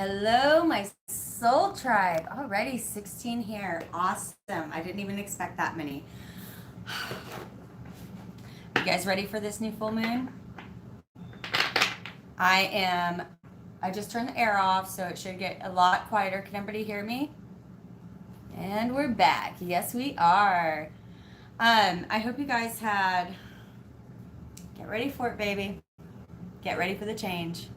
Hello, my soul tribe. Already 16 here. Awesome. I didn't even expect that many. You guys ready for this new full moon? I just turned the air off, so it should get a lot quieter. Can everybody hear me? And we're back. Yes, we are. I hope you guys get ready for it, baby. Get ready for the change.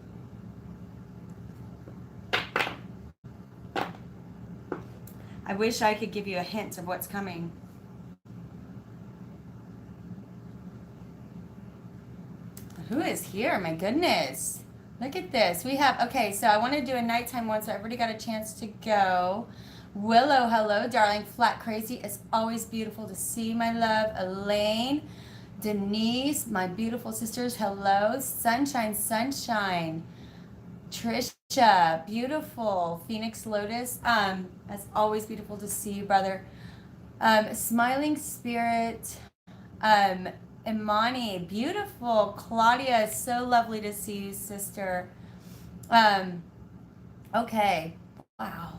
I wish I could give you a hint of what's coming. Who is here? My goodness. Look at this. We have, okay, so I want to do a nighttime one so everybody got a chance to go. Willow, hello, darling. Flat Crazy. It's always beautiful to see, my love. Elaine, Denise, my beautiful sisters, hello. Sunshine, Sunshine. Trisha, beautiful. Phoenix Lotus, it's always beautiful to see you, brother. Smiling Spirit, Imani, beautiful. Claudia, so lovely to see you, sister. Okay, wow.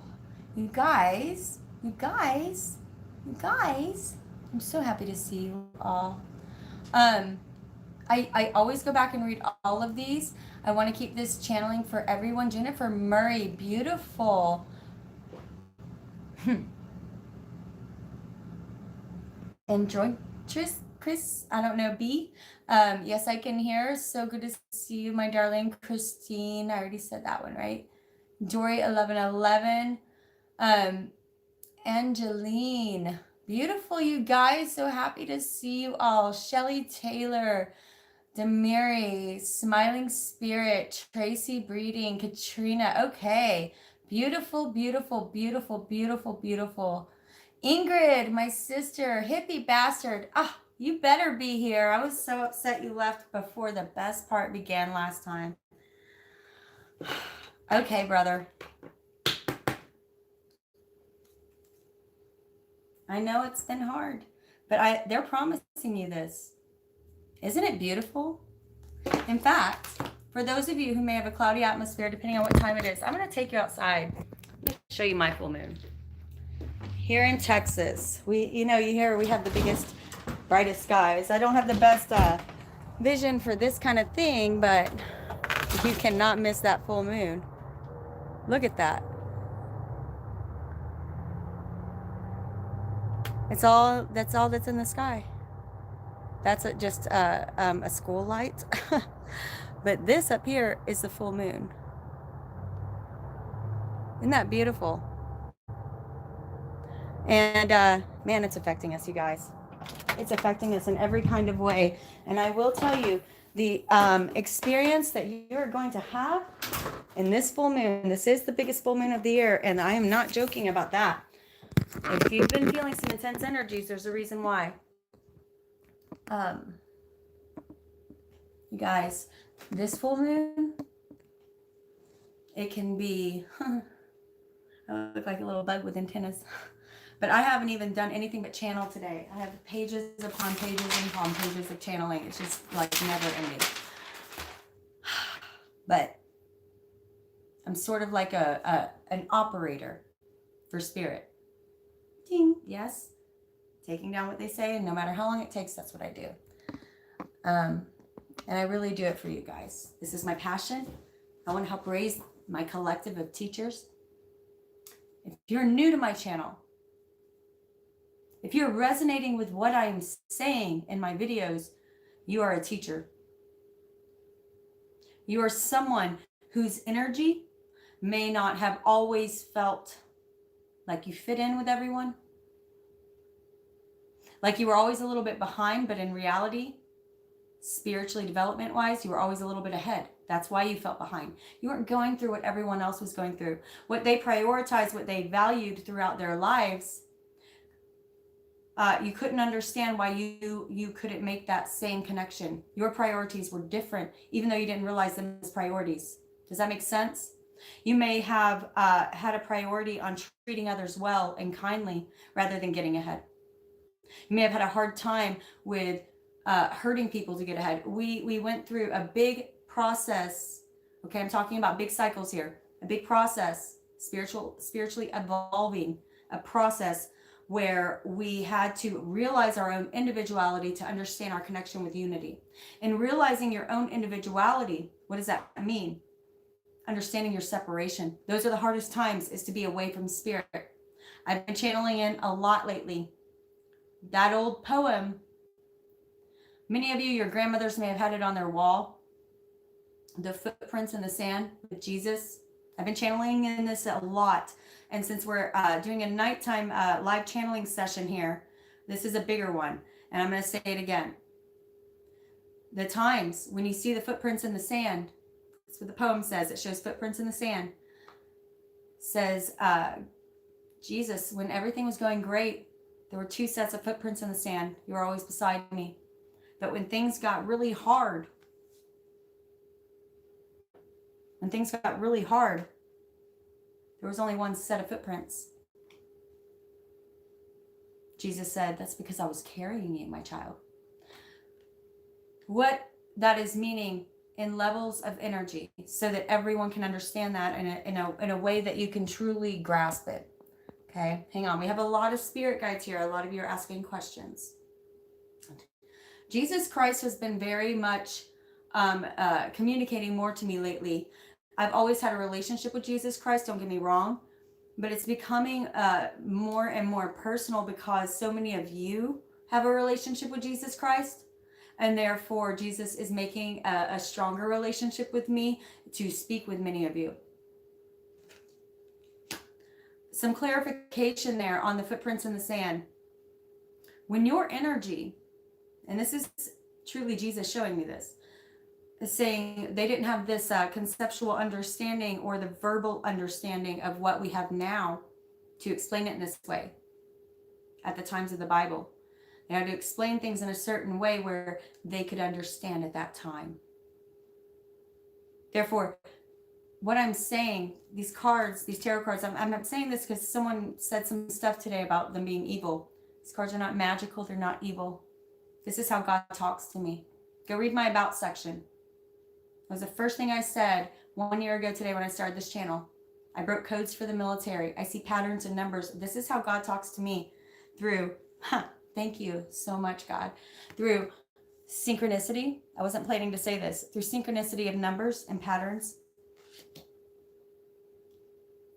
You guys, I'm so happy to see you all. I always go back and read all of these. I want to keep this channeling for everyone. Jennifer Murray, beautiful. Enjoy, Chris, I don't know, B. Yes, I can hear. So good to see you, my darling. Christine, I already said that one, right? Dory, 1111. Angeline, beautiful, you guys. So happy to see you all. Shelly Taylor, Demiri, Smiling Spirit, Tracy Breeding, Katrina. Okay. Beautiful, beautiful, beautiful, beautiful, beautiful. Ingrid, my sister, hippie bastard. Ah, you better be here. I was so upset you left before the best part began last time. Okay, brother. I know it's been hard, but they're promising you this. Isn't it beautiful? In fact, for those of you who may have a cloudy atmosphere, depending on what time it is, I'm going to take you outside. Let me show you my full moon. Here in Texas, you hear we have the biggest, brightest skies. I don't have the best vision for this kind of thing, but you cannot miss that full moon. Look at that. That's all that's in the sky. That's just a school light. But this up here is the full moon. Isn't that beautiful? And man, it's affecting us, you guys. It's affecting us in every kind of way. And I will tell you, the experience that you're going to have in this full moon, this is the biggest full moon of the year, and I am not joking about that. If you've been feeling some intense energies, there's a reason why. You guys, this full moon, it can be, I look like a little bug with antennas, but I haven't even done anything but channel today. I have pages upon pages upon pages of channeling. It's just like never ending. But I'm sort of like an operator for spirit. Ding, yes. Taking down what they say, and no matter how long it takes, that's what I do. And I really do it for you guys. This is my passion. I want to help raise my collective of teachers. If you're new to my channel, if you're resonating with what I'm saying in my videos, you are a teacher. You are someone whose energy may not have always felt like you fit in with everyone. Like you were always a little bit behind, but in reality, spiritually, development-wise, you were always a little bit ahead. That's why you felt behind. You weren't going through what everyone else was going through. What they prioritized, what they valued throughout their lives, you couldn't understand why you couldn't make that same connection. Your priorities were different, even though you didn't realize them as priorities. Does that make sense? You may have had a priority on treating others well and kindly rather than getting ahead. You may have had a hard time with hurting people to get ahead. We went through a big process. Okay, I'm talking about big cycles here. a big process, spiritually evolving, a process where we had to realize our own individuality to understand our connection with unity. And realizing your own individuality, what does that mean? Understanding your separation. Those are the hardest times, is to be away from spirit. I've been channeling in a lot lately. That old poem, many of you, your grandmothers may have had it on their wall. The footprints in the sand with Jesus. I've been channeling in this a lot. And since we're doing a nighttime live channeling session here, this is a bigger one. And I'm going to say it again. The times when you see the footprints in the sand, that's what the poem says. It shows footprints in the sand. Says, Jesus, when everything was going great, there were 2 sets of footprints in the sand. You were always beside me. But when things got really hard, there was only 1 set of footprints. Jesus said, that's because I was carrying you, my child. What that is meaning in levels of energy, so that everyone can understand that in a way that you can truly grasp it. Okay, hang on. We have a lot of spirit guides here. A lot of you are asking questions. Jesus Christ has been very much communicating more to me lately. I've always had a relationship with Jesus Christ, don't get me wrong, but it's becoming more and more personal because so many of you have a relationship with Jesus Christ, and therefore Jesus is making a stronger relationship with me to speak with many of you. Some clarification there on the footprints in the sand. When your energy, and this is truly Jesus showing me this, is saying they didn't have this conceptual understanding or the verbal understanding of what we have now to explain it in this way at the times of the Bible. They had to explain things in a certain way where they could understand at that time. Therefore, what I'm saying, these cards, these tarot cards, I'm saying this because someone said some stuff today about them being evil. These cards are not magical. They're not evil. This is how God talks to me. Go read my about section. It was the first thing I said 1 year ago today when I started this channel. I broke codes for the military. I see patterns and numbers. This is how God talks to me through, thank you so much, God, through synchronicity. I wasn't planning to say this. Through synchronicity of numbers and patterns.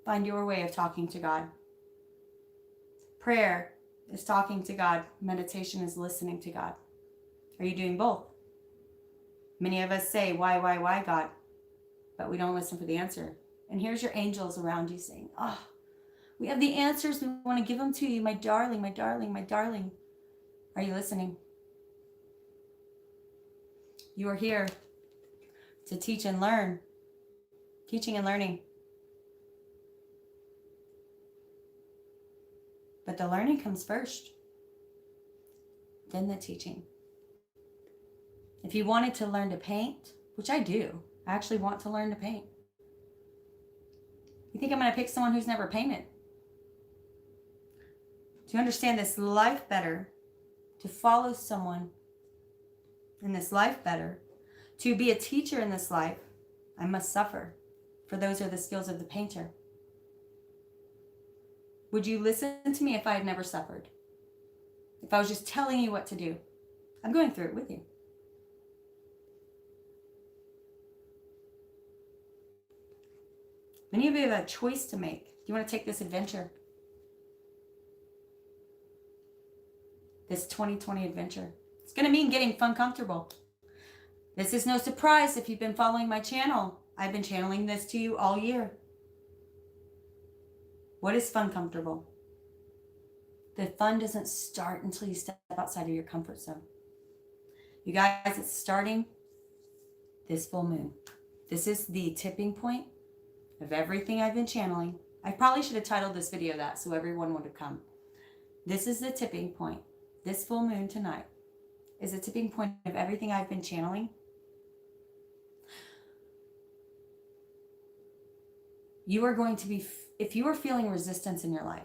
Find your way of talking to God. Prayer is talking to God. Meditation is listening to God. Are you doing both? Many of us say, why, God? But we don't listen for the answer. And here's your angels around you saying, oh, we have the answers. We want to give them to you, my darling, my darling, my darling. Are you listening? You are here to teach and learn. Teaching and learning. But the learning comes first, then the teaching. If you wanted to learn to paint, which I do, I actually want to learn to paint. You think I'm going to pick someone who's never painted? To understand this life better, to follow someone in this life better, to be a teacher in this life, I must suffer. For those are the skills of the painter. Would you listen to me if I had never suffered? If I was just telling you what to do? I'm going through it with you. Many of you have a choice to make. Do you want to take this adventure? This 2020 adventure. It's going to mean getting fun comfortable. This is no surprise if you've been following my channel. I've been channeling this to you all year. What is fun comfortable? The fun doesn't start until you step outside of your comfort zone. You guys, it's starting this full moon. This is the tipping point of everything I've been channeling. I probably should have titled this video that so everyone would have come. This is the tipping point. This full moon tonight is a tipping point of everything I've been channeling. You are going to be, if you are feeling resistance in your life,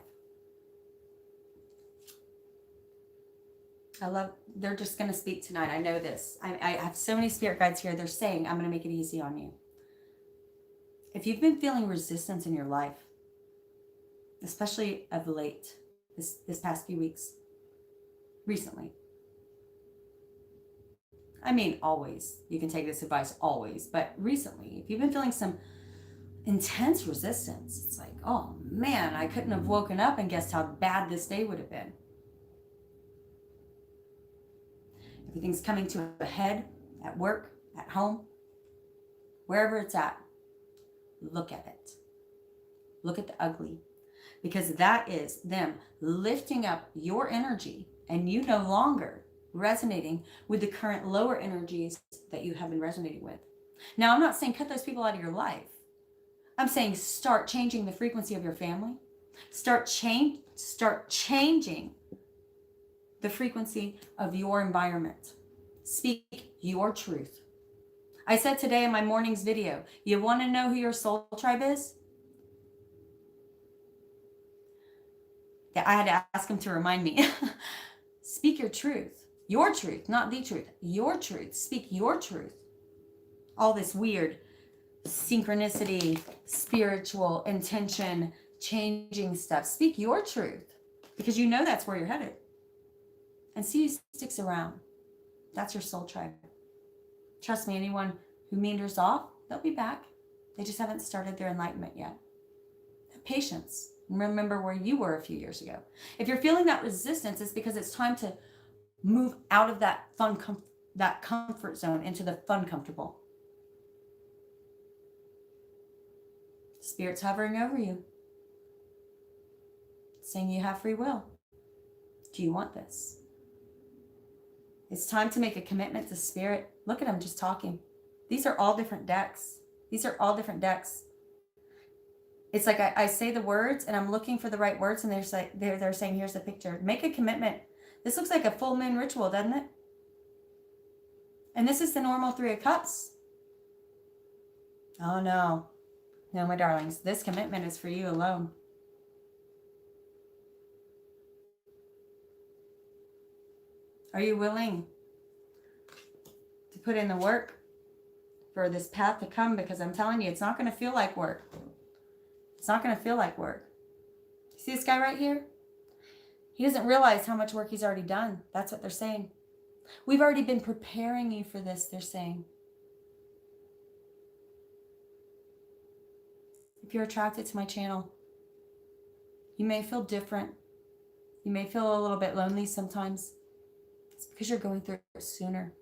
they're just going to speak tonight. I know this. I have so many spirit guides here. They're saying, I'm going to make it easy on you. If you've been feeling resistance in your life, especially of late, this past few weeks, recently, I mean, always, you can take this advice always, but recently, if you've been feeling some intense resistance, it's like, oh man, I couldn't have woken up and guessed how bad this day would have been. Everything's coming to a head at work, at home, wherever it's at. Look at it. Look at the ugly, because that is them lifting up your energy and you no longer resonating with the current lower energies that you have been resonating with. Now, I'm not saying cut those people out of your life. I'm saying start changing the frequency of your family. Start changing the frequency of your environment. Speak your truth. I said today in my morning's video, you want to know who your soul tribe is? Yeah, I had to ask him to remind me. Speak your truth. Your truth, not the truth. Your truth. Speak your truth. All this weird synchronicity, spiritual intention, changing stuff. Speak your truth, because you know that's where you're headed. And see who sticks around. That's your soul tribe. Trust me, anyone who meanders off, they'll be back. They just haven't started their enlightenment yet. Have patience. And remember where you were a few years ago. If you're feeling that resistance, it's because it's time to move out of that comfort zone into the fun comfortable. Spirit's hovering over you, saying you have free will. Do you want this? It's time to make a commitment to Spirit. Look at them just talking. These are all different decks. These are all different decks. It's like I say the words and I'm looking for the right words, and they're saying, here's the picture. Make a commitment. This looks like a full moon ritual, doesn't it? And this is the normal 3 of Cups. Oh no. No, my darlings, this commitment is for you alone. Are you willing to put in the work for this path to come? Because I'm telling you, it's not going to feel like work. It's not going to feel like work. See this guy right here? He doesn't realize how much work he's already done. That's what they're saying. We've already been preparing you for this, they're saying. If you're attracted to my channel, you may feel different. You may feel a little bit lonely sometimes. It's because you're going through it sooner.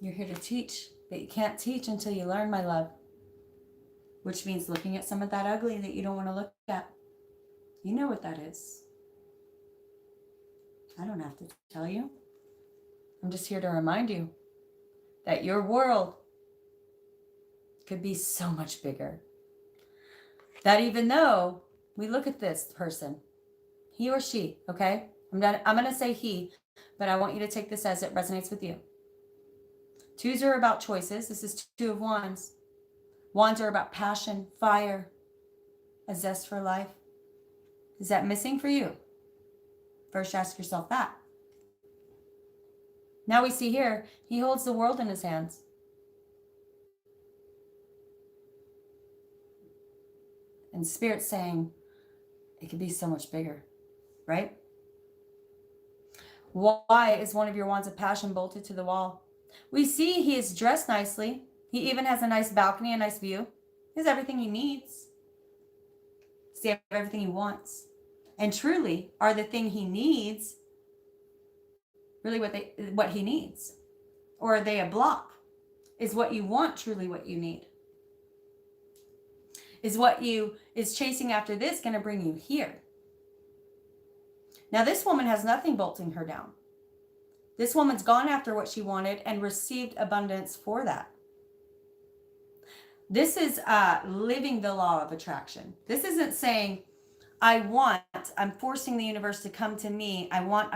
You're here to teach, but you can't teach until you learn, my love. Which means looking at some of that ugly that you don't want to look at. You know what that is. I don't have to tell you. I'm just here to remind you that your world could be so much bigger. That even though we look at this person, he or she, okay? I'm going to say he, but I want you to take this as it resonates with you. 2s are about choices. This is 2 of Wands. Wands are about passion, fire, a zest for life. Is that missing for you? First, ask yourself that. Now we see here, he holds the world in his hands. And Spirit's saying, it could be so much bigger, right? Why is one of your wands of passion bolted to the wall? We see he is dressed nicely. He even has a nice balcony, a nice view. He has everything he needs. See, everything he wants. And truly, are the thing he needs really what he needs? Or are they a block? Is what you want truly what you need? Is chasing after this going to bring you here? Now, this woman has nothing bolting her down. This woman's gone after what she wanted and received abundance for that. This is living the law of attraction. This isn't saying, I'm forcing the universe to come to me. I want,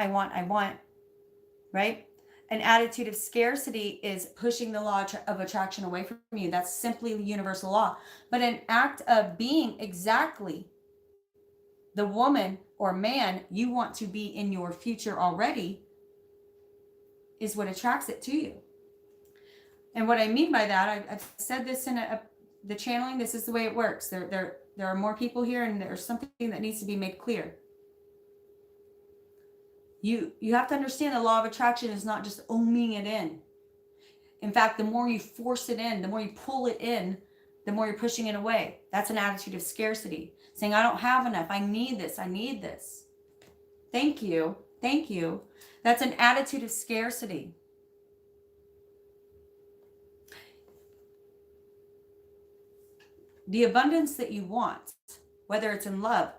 right? An attitude of scarcity is pushing the law of attraction away from you. That's simply universal law. But an act of being exactly the woman or man you want to be in your future already is what attracts it to you. And what I mean by that, I've said this in the channeling, this is the way it works. There are more people here, and there's something that needs to be made clear. You have to understand the law of attraction is not just oming it in. In fact, the more you force it in, the more you pull it in, the more you're pushing it away. That's an attitude of scarcity, saying, I don't have enough. I need this. I need this. Thank you. Thank you. That's an attitude of scarcity. The abundance that you want, whether it's in love,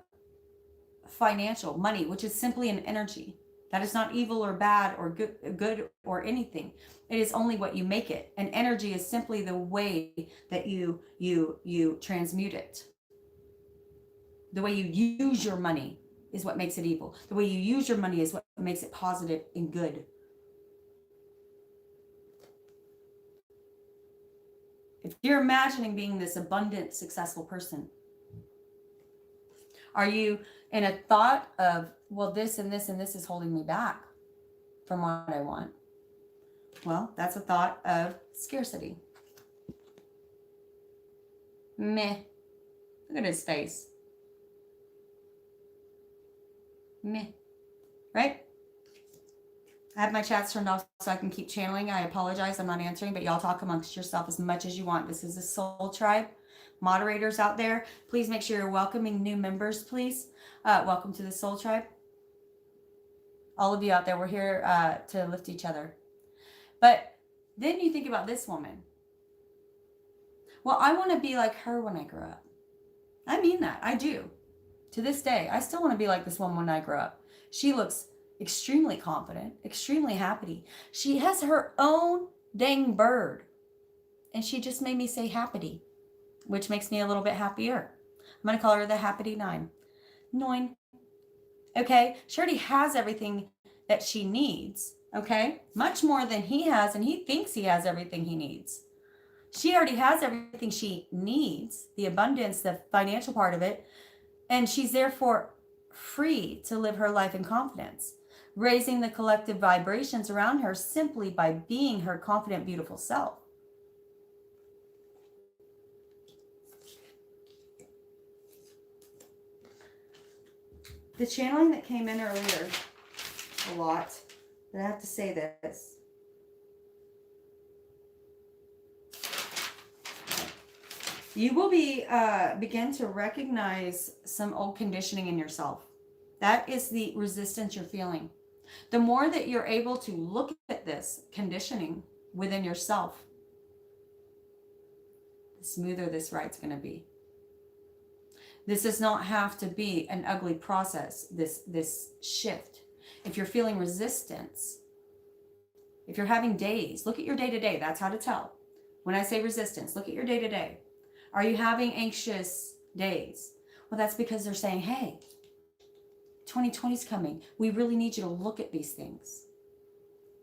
financial, money, which is simply an energy. That is not evil or bad or good or anything. It is only what you make it. And energy is simply the way that you transmute it. The way you use your money is what makes it evil. The way you use your money is what makes it positive and good. If you're imagining being this abundant, successful person, are you in a thought of, well, this and this and this is holding me back from what I want? Well, that's a thought of scarcity. Meh. Look at his face. Meh. Right? I have my chats turned off so I can keep channeling. I apologize. I'm not answering, but y'all talk amongst yourself as much as you want. This is a soul tribe. Moderators out there, please make sure you're welcoming new members, please. Welcome to the soul tribe. All of you out there, we're here to lift each other. But then you think about this woman. Well, I want to be like her when I grow up. I mean that. I do. To this day, I still want to be like this woman when I grow up. She looks extremely confident, extremely happy. She has her own dang bird. And she just made me say happity, which makes me a little bit happier. I'm going to call her the Happity 9. Okay? She already has everything that she needs. Okay? Much more than he has, and he thinks he has everything he needs. She already has everything she needs, the abundance, the financial part of it, and she's therefore free to live her life in confidence, raising the collective vibrations around her simply by being her confident, beautiful self. The channeling that came in earlier, a lot, but I have to say this. You will begin to recognize some old conditioning in yourself. That is the resistance you're feeling. The more that you're able to look at this conditioning within yourself, the smoother this ride's going to be. This does not have to be an ugly process, this shift. If you're feeling resistance, if you're having days, look at your day-to-day. That's how to tell. When I say resistance, look at your day-to-day. Are you having anxious days? Well, that's because they're saying, hey, 2020 is coming. We really need you to look at these things.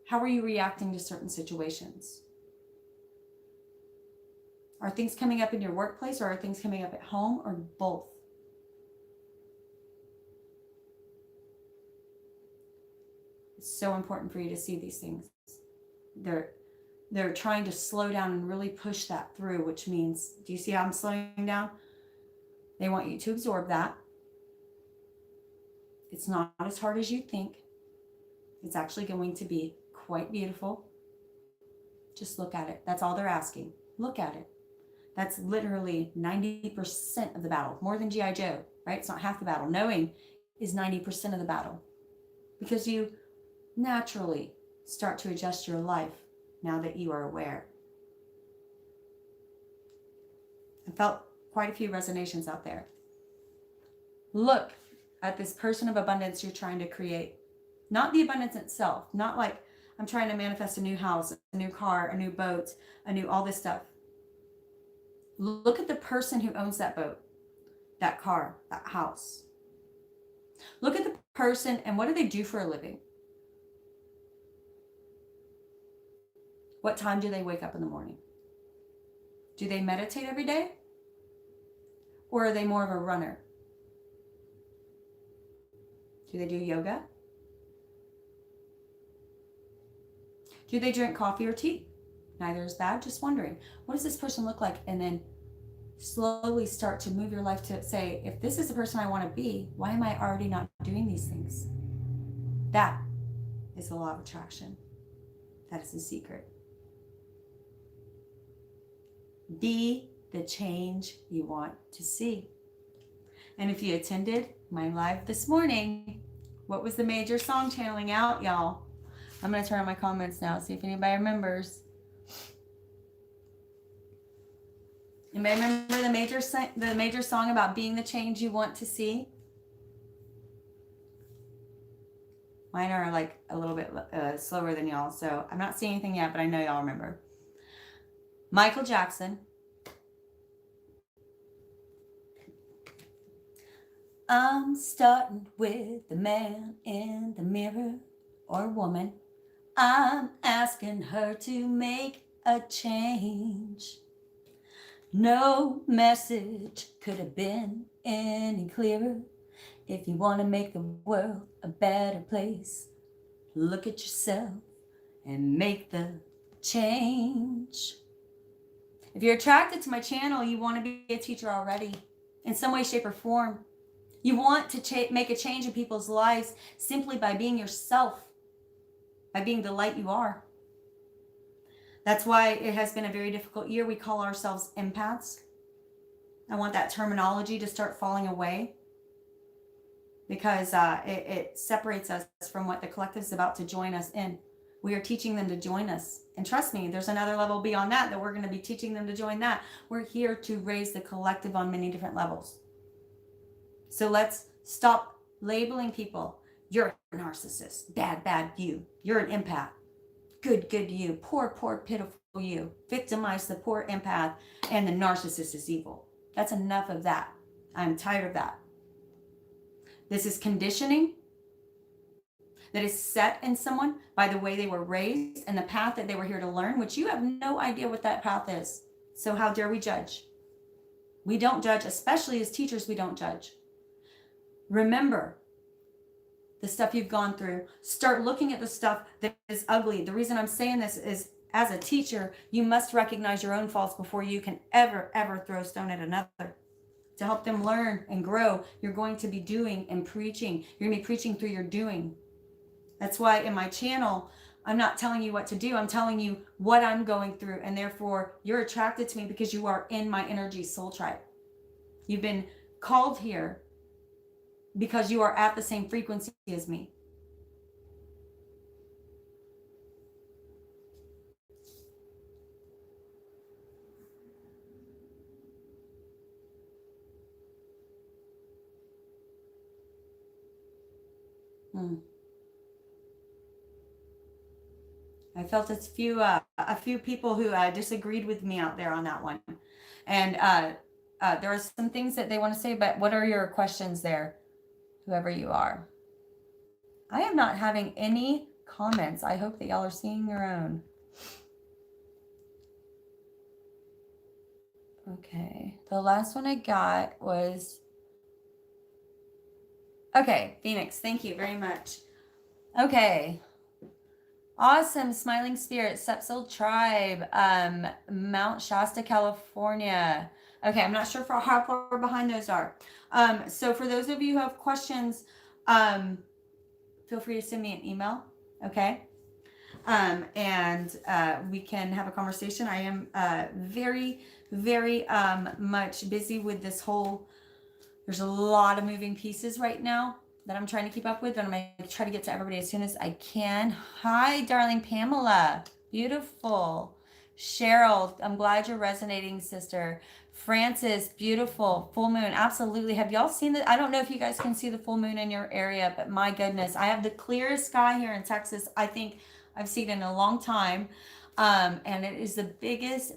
How are you reacting to certain situations? Are things coming up in your workplace, or are things coming up at home, or both? It's so important for you to see these things. They're trying to slow down and really push that through, which means, do you see how I'm slowing down? They want you to absorb that. It's not as hard as you think. It's actually going to be quite beautiful. Just look at it. That's all they're asking. Look at it. That's literally 90% of the battle, more than G.I. Joe, right? It's not half the battle. Knowing is 90% of the battle, because you naturally start to adjust your life now that you are aware. I felt quite a few resonations out there. Look at this person of abundance you're trying to create. Not the abundance itself. Not like I'm trying to manifest a new house, a new car, a new boat, all this stuff. Look at the person who owns that boat, that car, that house. Look at the person, and what do they do for a living? What time do they wake up in the morning? Do they meditate every day? Or are they more of a runner? Do they do yoga? Do they drink coffee or tea? Neither is bad. Just wondering, what does this person look like? And then slowly start to move your life to say, if this is the person I want to be, why am I already not doing these things? That is the law of attraction. That is the secret. Be the change you want to see. And if you attended my live this morning, what was the major song channeling out, y'all? I'm going to turn on my comments now, see if anybody remembers. Anybody remember the major song about being the change you want to see? Mine are like a little bit slower than y'all, so I'm not seeing anything yet, but I know y'all remember. Michael Jackson. I'm starting with the man in the mirror, or woman. I'm asking her to make a change. No message could have been any clearer. If you want to make the world a better place, look at yourself and make the change. If you're attracted to my channel, you want to be a teacher already in some way, shape, or form. You want to make a change in people's lives simply by being yourself, by being the light you are. That's why it has been a very difficult year. We call ourselves empaths. I want that terminology to start falling away, because it separates us from what the collective is about to join us in. We are teaching them to join us. And trust me, there's another level beyond that we're going to be teaching them to join that. We're here to raise the collective on many different levels. So let's stop labeling people. You're a narcissist. Bad, bad you. You're an empath. Good, good you. Poor, poor, pitiful you. Victimize the poor empath, and the narcissist is evil. That's enough of that. I'm tired of that. This is conditioning that is set in someone by the way they were raised and the path that they were here to learn, which you have no idea what that path is. So how dare we judge? We don't judge, especially as teachers, we don't judge. Remember the stuff you've gone through. Start looking at the stuff that is ugly. The reason I'm saying this is, as a teacher, you must recognize your own faults before you can ever throw a stone at another. To help them learn and grow, you're going to be doing and preaching. You're going to be preaching through your doing. That's why in my channel, I'm not telling you what to do. I'm telling you what I'm going through. And therefore, you're attracted to me because you are in my energy soul tribe. You've been called here because you are at the same frequency as me. I felt a few people who disagreed with me out there on that one. And there are some things that they want to say, but what are your questions there, whoever you are? I am not having any comments. I hope that y'all are seeing your own. Okay, the last one I got was, okay, Phoenix, thank you very much. Okay. Awesome. Smiling Spirit, Sepsil Tribe, Mount Shasta, California. Okay, I'm not sure how far behind those are. So for those of you who have questions, feel free to send me an email, okay? And we can have a conversation. I am very much busy with this whole, there's a lot of moving pieces right now that I'm trying to keep up with, but I'm going to try to get to everybody as soon as I can. Hi, darling Pamela. Beautiful. Cheryl, I'm glad you're resonating, sister. Francis, beautiful. Full moon. Absolutely. Have y'all seen that? I don't know if you guys can see the full moon in your area, but my goodness, I have the clearest sky here in Texas I think I've seen in a long time. And it is the biggest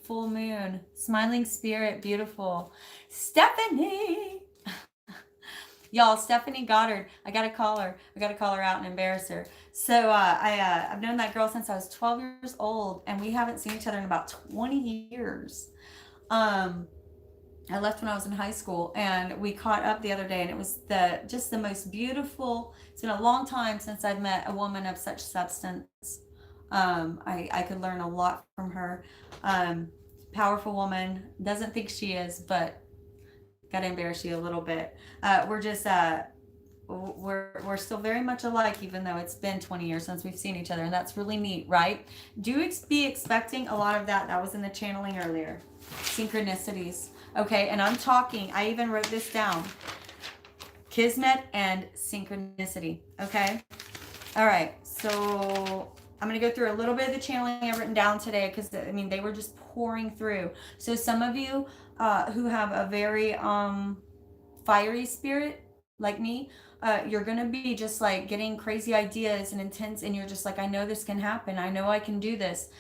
full moon. Smiling Spirit, beautiful. Stephanie. Y'all, Stephanie Goddard, I got to call her. I got to call her out and embarrass her. So I've known that girl since I was 12 years old, and we haven't seen each other in about 20 years. I left when I was in high school, and we caught up the other day, and it was just the most beautiful. It's been a long time since I've met a woman of such substance. I could learn a lot from her. Powerful woman. Doesn't think she is, but gotta embarrass you a little bit. We're still very much alike, even though it's been 20 years since we've seen each other, and that's really neat, right? Be expecting a lot of that. That was in the channeling earlier. Synchronicities. Okay, and I even wrote this down. Kismet and synchronicity. Okay. All right. So I'm going to go through a little bit of the channeling I've written down today, because I mean, they were just pouring through. So some of you who have a very fiery spirit like me, you're going to be just like getting crazy ideas and intense, and you're just like, I know this can happen. I know I can do this.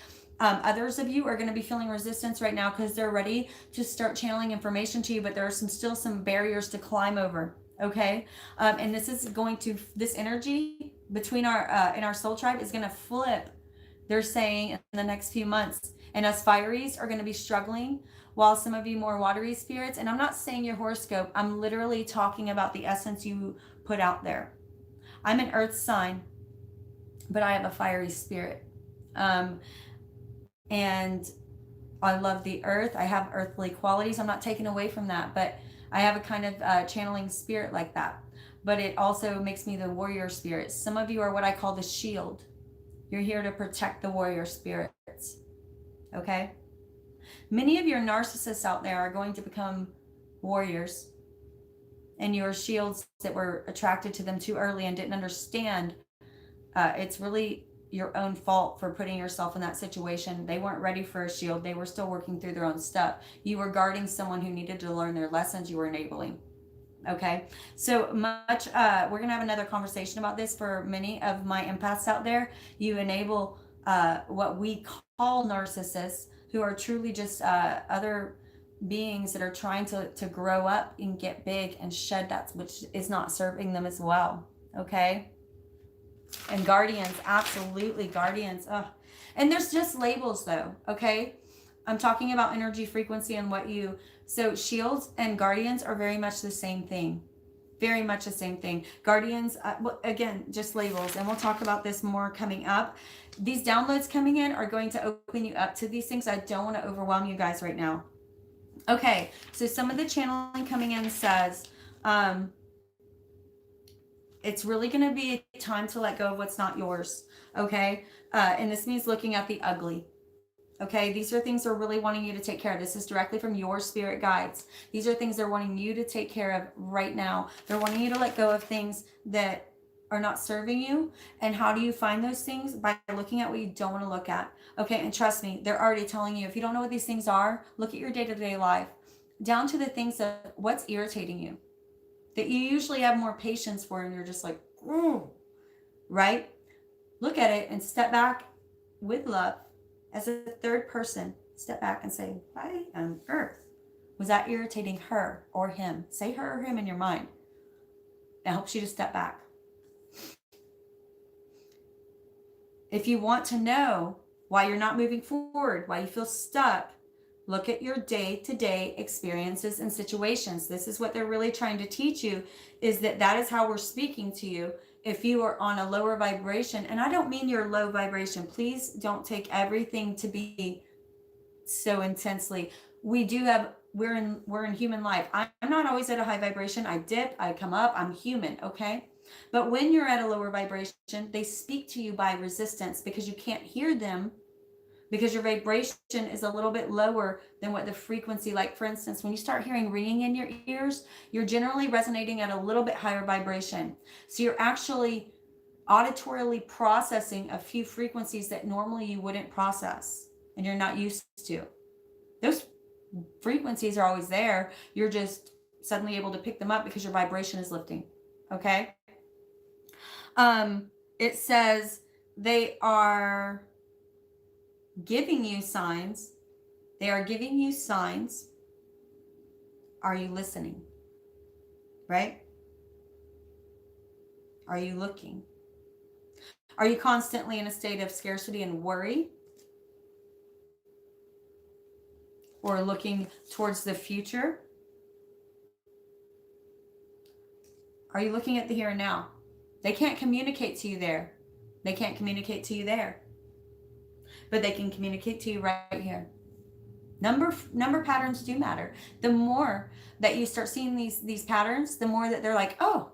Others of you are going to be feeling resistance right now because they're ready to start channeling information to you, but there are still some barriers to climb over. Okay. And this energy between in our soul tribe is going to flip, they're saying, in the next few months. And us fireys are going to be struggling, while some of you more watery spirits, and I'm not saying your horoscope, I'm literally talking about the essence you put out there. I'm an earth sign, but I have a fiery spirit. And I love the earth. I have earthly qualities. I'm not taking away from that, but I have a kind of channeling spirit like that. But it also makes me the warrior spirit. Some of you are what I call the shield. You're here to protect the warrior spirits. Okay? Many of your narcissists out there are going to become warriors. And your shields that were attracted to them too early and didn't understand, it's really your own fault for putting yourself in that situation. They weren't ready for a shield. They were still working through their own stuff. You were guarding someone who needed to learn their lessons. You were enabling. Okay. So much, we're going to have another conversation about this. For many of my empaths out there, you enable what we call narcissists, who are truly just other beings that are trying to grow up and get big and shed that which is not serving them as well. Okay. And guardians, absolutely, guardians. Ugh. And there's just labels though, okay? I'm talking about energy frequency and so shields and guardians are very much the same thing. Very much the same thing. Guardians, again, just labels. And we'll talk about this more coming up. These downloads coming in are going to open you up to these things. I don't want to overwhelm you guys right now. Okay, so some of the channeling coming in says, it's really going to be time to let go of what's not yours. Okay. And this means looking at the ugly. Okay. These are things they're really wanting you to take care of. This is directly from your spirit guides. These are things they're wanting you to take care of right now. They're wanting you to let go of things that are not serving you. And how do you find those things? By looking at what you don't want to look at. Okay. And trust me, they're already telling you, if you don't know what these things are, look at your day-to-day life, down to the things that what's irritating you, that you usually have more patience for, and you're just like, ooh, right? Look at it and step back with love as a third person. Step back and say, why on earth was that irritating her or him? Say her or him in your mind. It helps you to step back. If you want to know why you're not moving forward, why you feel stuck, look at your day-to-day experiences and situations. This is what they're really trying to teach you, is that is how we're speaking to you. If you are on a lower vibration, and I don't mean you're low vibration. Please don't take everything to be so intensely. We're in human life. I'm not always at a high vibration. I dip, I come up, I'm human, okay? But when you're at a lower vibration, they speak to you by resistance, because you can't hear them, because your vibration is a little bit lower than what the frequency, like for instance, when you start hearing ringing in your ears, you're generally resonating at a little bit higher vibration. So you're actually auditorily processing a few frequencies that normally you wouldn't process and you're not used to. Those frequencies are always there. You're just suddenly able to pick them up because your vibration is lifting. Okay. It says they are giving you signs. They are giving you signs. Are you listening? Right? Are you looking? Are you constantly in a state of scarcity and worry? Or looking towards the future? Are you looking at the here and now? They can't communicate to you there. They can't communicate to you there. but they can communicate to you right here. Number patterns do matter. The more that you start seeing these patterns, the more that they're like, oh,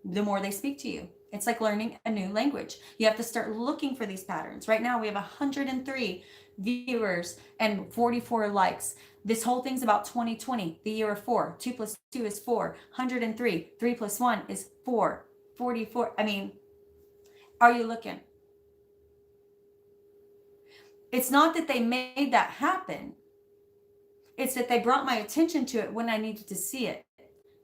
the more they speak to you. It's like learning a new language. You have to start looking for these patterns. Right now we have 103 viewers and 44 likes. This whole thing's about 2020, the year of 4. 2 plus 2 is 4. 103. 3 plus 1 is 4. 44. I mean, are you looking? It's not that they made that happen. It's that they brought my attention to it when I needed to see it.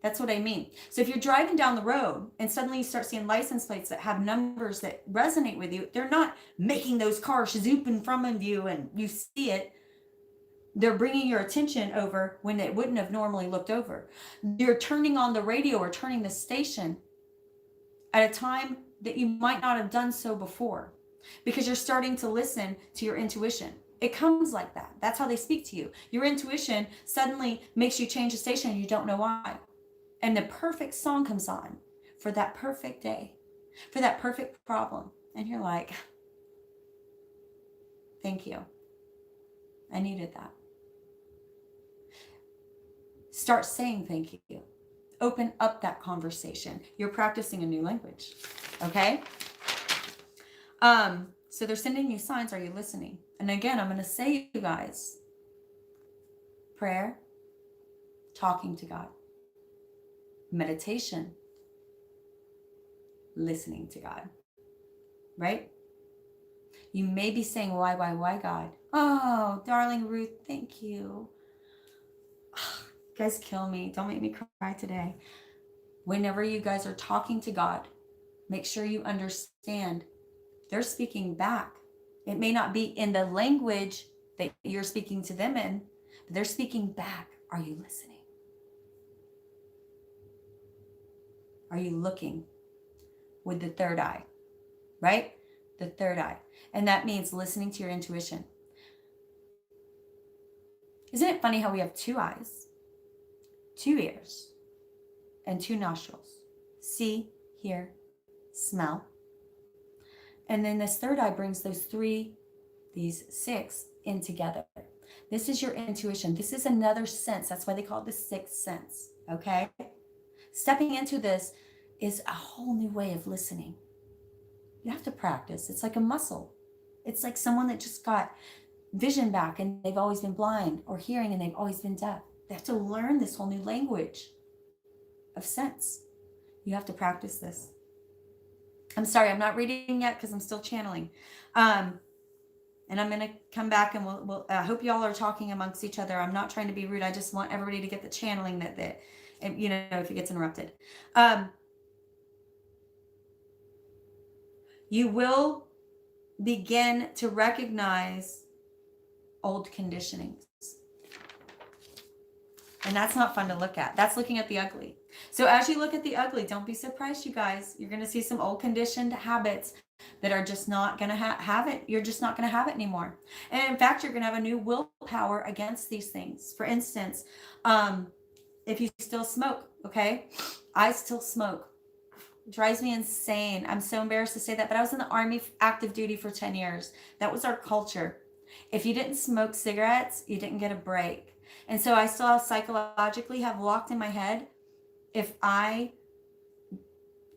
That's what I mean. So if you're driving down the road and suddenly you start seeing license plates that have numbers that resonate with you, they're not making those cars zoop in front of you and you see it. They're bringing your attention over when it wouldn't have normally looked over. You're turning on the radio or turning the station at a time that you might not have done so before because you're starting to listen to your intuition. It comes like that. That's how they speak to you. Your intuition suddenly makes you change the station and you don't know why. And the perfect song comes on for that perfect day, for that perfect problem. And you're like, thank you. I needed that. Start saying thank you. Open up that conversation. You're practicing a new language. Okay? So they're sending you signs. Are you listening? And again, I'm going to say, you guys, prayer, talking to God, meditation, listening to God, right? You may be saying, why, God? Oh, darling Ruth, thank you. You guys kill me. Don't make me cry today. Whenever you guys are talking to God, make sure you understand they're speaking back. It may not be in the language that you're speaking to them in, but they're speaking back. Are you listening? Are you looking with the third eye, right? The third eye. And that means listening to your intuition. Isn't it funny how we have 2 eyes, 2 ears, and 2 nostrils? See, hear, smell. And then this third eye brings these 6 in together. This is your intuition. This is another sense. That's why they call it the 6th sense, okay? Stepping into this is a whole new way of listening. You have to practice. It's like a muscle. It's like someone that just got vision back and they've always been blind, or hearing and they've always been deaf. They have to learn this whole new language of sense. You have to practice this. I'm sorry, I'm not reading yet because I'm still channeling. And I'm going to come back and I hope y'all are talking amongst each other. I'm not trying to be rude. I just want everybody to get the channeling that you know, if it gets interrupted. You will begin to recognize old conditionings. And that's not fun to look at. That's looking at the ugly. So as you look at the ugly, don't be surprised, you guys. You're going to see some old conditioned habits that are just not going to have it. You're just not going to have it anymore. And in fact, you're going to have a new willpower against these things. For instance, if you still smoke, okay? I still smoke. It drives me insane. I'm so embarrassed to say that, but I was in the Army active duty for 10 years. That was our culture. If you didn't smoke cigarettes, you didn't get a break. And so I still psychologically have locked in my head, if I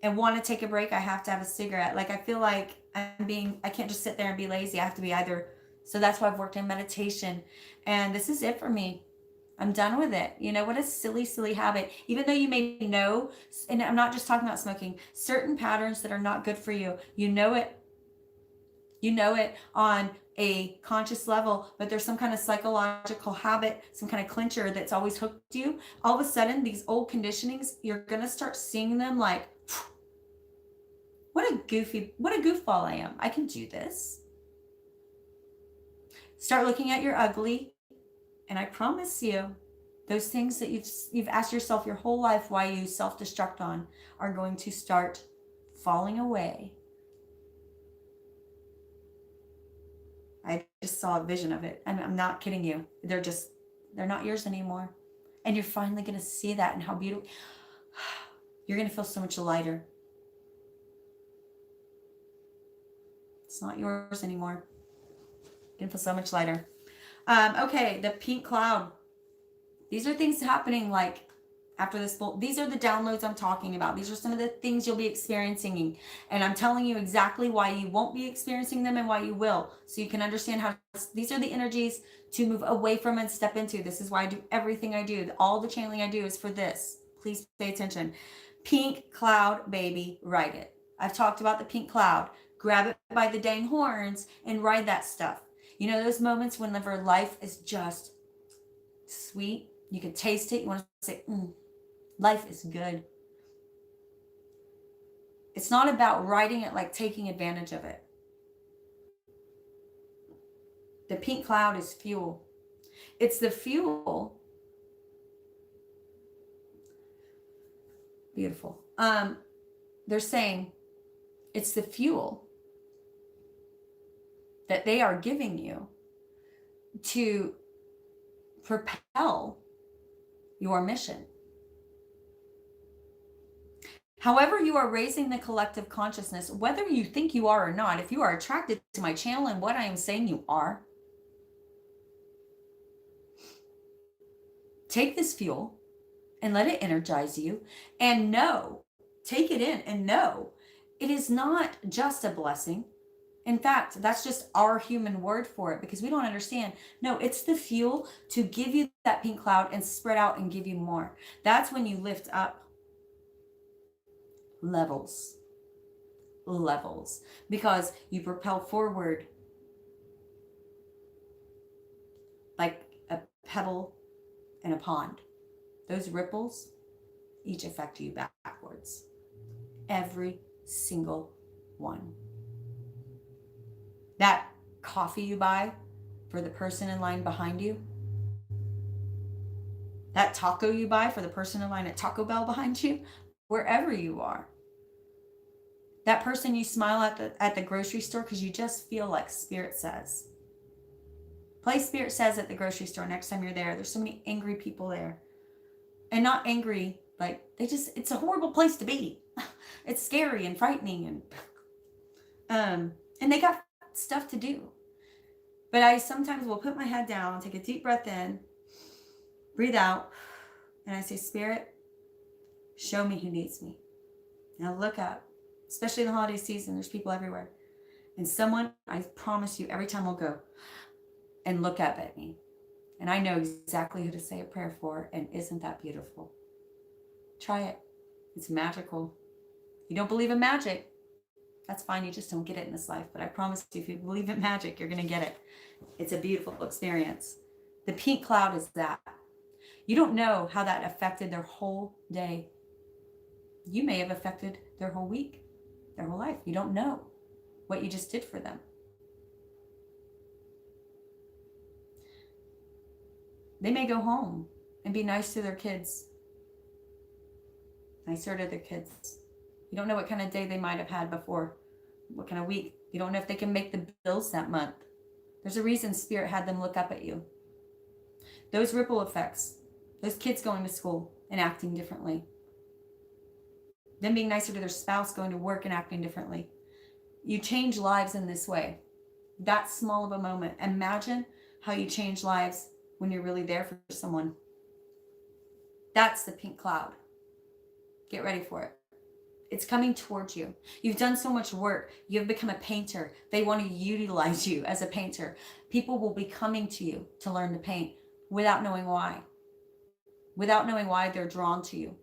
want to take a break, I have to have a cigarette. Like I feel like I can't just sit there and be lazy. I have to be either. So that's why I've worked in meditation. And this is it for me. I'm done with it. You know, what a silly, silly habit. Even though you may know, and I'm not just talking about smoking, certain patterns that are not good for you. You know it on a conscious level, but there's some kind of psychological habit, some kind of clincher that's always hooked you. All of a sudden, these old conditionings, you're going to start seeing them like, what a goofball I am. I can do this. Start looking at your ugly. And I promise you, those things that you've asked yourself your whole life why you self-destruct on are going to start falling away. I just saw a vision of it. And I'm not kidding you. They're not yours anymore. And you're finally going to see that and how beautiful. You're going to feel so much lighter. It's not yours anymore. Can feel so much lighter. Okay, the pink cloud. These are things happening like after this. These are the downloads I'm talking about. These are some of the things you'll be experiencing. And I'm telling you exactly why you won't be experiencing them and why you will. So you can understand how these are the energies to move away from and step into. This is why I do everything I do. All the channeling I do is for this. Please pay attention. Pink cloud, baby, ride it. I've talked about the pink cloud. Grab it by the dang horns and ride that stuff. You know those moments whenever life is just sweet? You can taste it. You want to say, life is good. It's not about riding it like taking advantage of it. The pink cloud is fuel. It's the fuel. Beautiful. They're saying it's the fuel that they are giving you to propel your mission. However you are raising the collective consciousness, whether you think you are or not, if you are attracted to my channel and what I am saying you are, take this fuel and let it energize you and know, take it in and know it is not just a blessing. In fact, that's just our human word for it because we don't understand. No, it's the fuel to give you that pink cloud and spread out and give you more. That's when you lift up levels, because you propel forward like a pebble in a pond. Those ripples each affect you backwards. Every single one. That coffee you buy for the person in line behind you. That taco you buy for the person in line at Taco Bell behind you. Wherever you are. That person you smile at the grocery store because you just feel like Spirit says. Play Spirit Says at the grocery store next time you're there. There's so many angry people there. And not angry, like it's a horrible place to be. It's scary and frightening and they got stuff to do. But I sometimes will put my head down, take a deep breath in, breathe out, and I say, Spirit, show me who needs me. And I look up, especially in the holiday season, there's people everywhere. And someone, I promise you, every time will go and look up at me. And I know exactly who to say a prayer for, and isn't that beautiful? Try it. It's magical. You don't believe in magic, that's fine. You just don't get it in this life. But I promise you, if you believe in magic, you're going to get it. It's a beautiful experience. The pink cloud is that. You don't know how that affected their whole day. You may have affected their whole week, their whole life. You don't know what you just did for them. They may go home and be nice to their kids. Nicer to their kids. You don't know what kind of day they might have had before. What kind of week. You don't know if they can make the bills that month. There's a reason Spirit had them look up at you. Those ripple effects. Those kids going to school and acting differently. Them being nicer to their spouse, going to work and acting differently. You change lives in this way. That small of a moment. Imagine how you change lives when you're really there for someone. That's the pink cloud. Get ready for it. It's coming towards you. You've done so much work. You've become a painter. They want to utilize you as a painter. People will be coming to you to learn to paint without knowing why. Without knowing why they're drawn to you.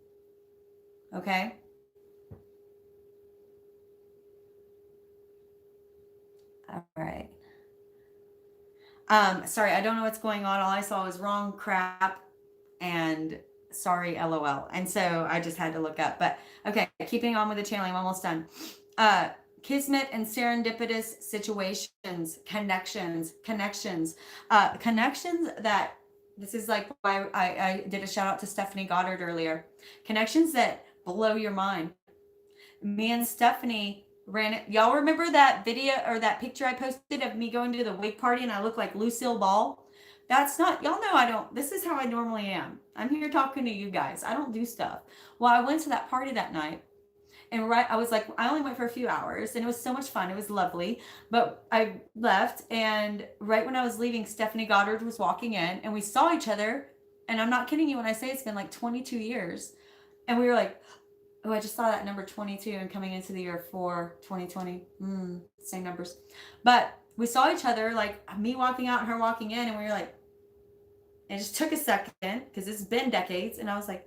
Okay? All right. Sorry, I don't know what's going on. All I saw was wrong crap and sorry, LOL. And so I just had to look up. But okay, keeping on with the channeling, I'm almost done. Kismet and serendipitous situations, connections that, this is like why I did a shout out to Stephanie Goddard earlier. Connections that blow your mind. Me and Stephanie ran it. Y'all remember that video or that picture I posted of me going to the wig party and I look like Lucille Ball? That's not, y'all know I don't, this is how I normally am. I'm here talking to you guys. I don't do stuff. Well, I went to that party that night And I was like, I only went for a few hours and it was so much fun. It was lovely. But I left, and right when I was leaving, Stephanie Goddard was walking in and we saw each other. And I'm not kidding you when I say it's been like 22 years. And we were like, oh, I just saw that number 22 and coming into the year 2020. Same numbers. But we saw each other, like me walking out and her walking in, and we were like, it just took a second because it's been decades. And I was like,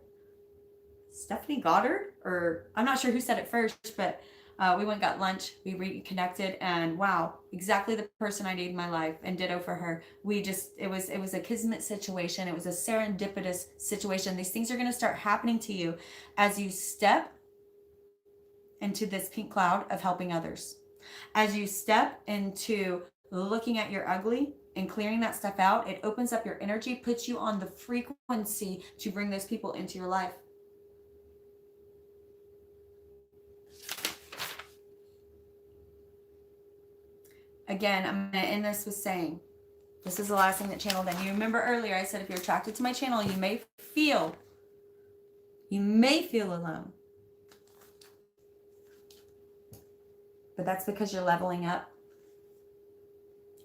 Stephanie Goddard? Or I'm not sure who said it first, but we went and got lunch. We reconnected, and wow, exactly the person I need in my life, and ditto for her. It was a kismet situation. It was a serendipitous situation. These things are going to start happening to you as you step into this pink cloud of helping others. As you step into looking at your ugly and clearing that stuff out, it opens up your energy, puts you on the frequency to bring those people into your life. Again, I'm going to end this with saying, this is the last thing that channeled in. You remember earlier I said if you're attracted to my channel, you may feel alone. But that's because you're leveling up.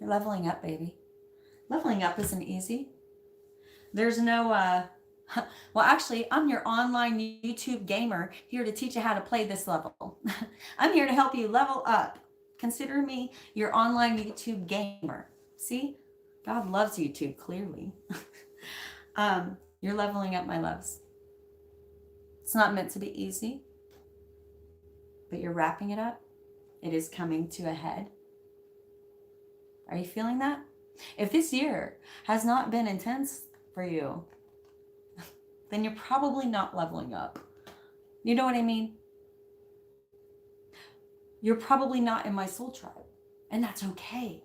You're leveling up, baby. Leveling up isn't easy. There's no, well, actually, I'm your online YouTube gamer here to teach you how to play this level. I'm here to help you level up. Consider me your online YouTube gamer. See? God loves YouTube, clearly. You're leveling up, my loves. It's not meant to be easy, but you're wrapping it up. It is coming to a head. Are you feeling that? If this year has not been intense for you, then you're probably not leveling up. You know what I mean? You're probably not in my soul tribe, and that's okay.